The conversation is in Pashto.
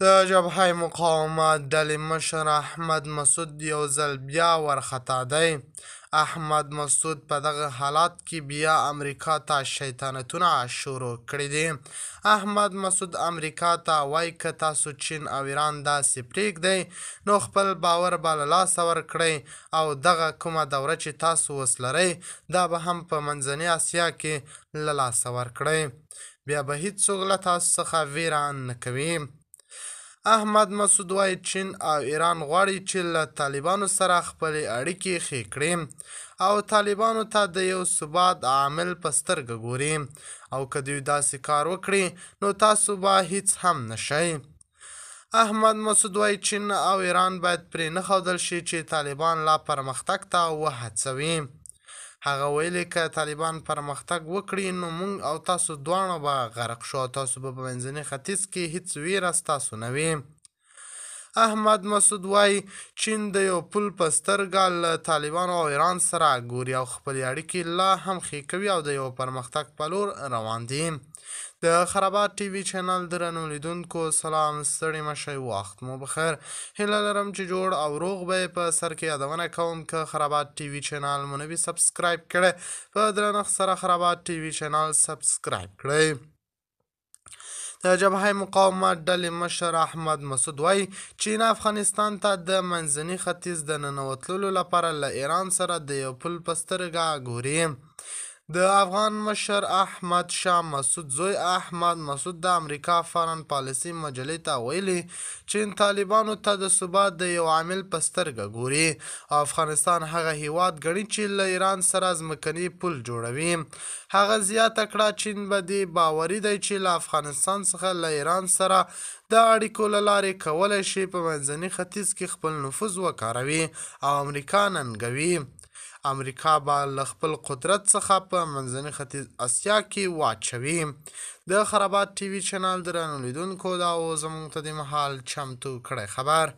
د جبهه مقاومت ډلې مشر احمد مسعود یو ځل بیا وارخطا دی. احمد مسعود په دغه حالات کې بیا امریکا ته شیطانتونه شروع کړي دي. احمد مسعود امریکا ته وایي که تاسو چین او ایران داسې پرېږدئ نو خپل باور به له لاسه ورکړئ او دغه کومه دوره چې تاسو اوس لرئ دا به هم په منځنۍ اسیا کې له لاسه ورکړئ. بیا به هیڅوک له تاسو څخه ویره نه کوي. احمد مسعود وایي چین او ایران غواړي چې له طالبانو سره خپلې اړیکې ښې کړي او طالبانو ته د یو ثبات عامل په سترګه ګوري او که دوی داسې کار وکړي نو تاسو به هیڅ هم نشئ. احمد مسعود وایي چین او ایران باید پرې نه ښودل شي چې طالبان لا پرمختګ ته وهڅوي. هغه ویلي که طالبان پرمختګ وکړي نو موږ او تاسو دواړه به غرق شو او تاسو به په منځني ختیځ کې هیڅ ویره ستاسو نه وي. احمد مسعود وایي چین د یو پل په سترګه له طالبانو او ایران سره ګوري او خپلې اړیکې لا هم ښې کوي او د یو پرمختګ په لور روان دي. د خرابات ټي وي چینل درنو لیدونکو سلام، ستړي مه شئ، وخت مو بخیر. هیله لرم چې جوړ او روغ به یې. په سر کې یادونه کوم که خرابات ټي وي چینل مو نه وي سبسکرایب کړی په درنښت سره خرابات ټي وي چینل سبسکرایب کړئ. د جبهه مقاومت ډلې مشر احمد مسعود وایي چین افغانستان ته د منځني ختیځ د ننوتلو لپاره له ایران سره د یو پل په سترګه ګوري. د افغان مشر احمد شاه مسعود زوی احمد مسعود د امریکا فارن پالیسي مجلې ته ویلي چین طالبانو ته د ثبات د یو عامل په سترګه ګوري او افغانستان هغه هیواد ګڼي چې له ایران سره ځمکني پل جوړوي. هغه زیاته کړه چین به دې باوري دی چې له افغانستان څخه له ایران سره د اړیکو له لارې کولی شي په منځني ختیځ کې خپل نفوذ وکاروي او امریکا ننګوي. امریکا به له خپل قدرت څخه په منځني ختیځ اسیا کې واچوي. د خرابات ټي وي چینل درنو لیدونکو دا و زموږ ته د مهال چمتو کړی خبر.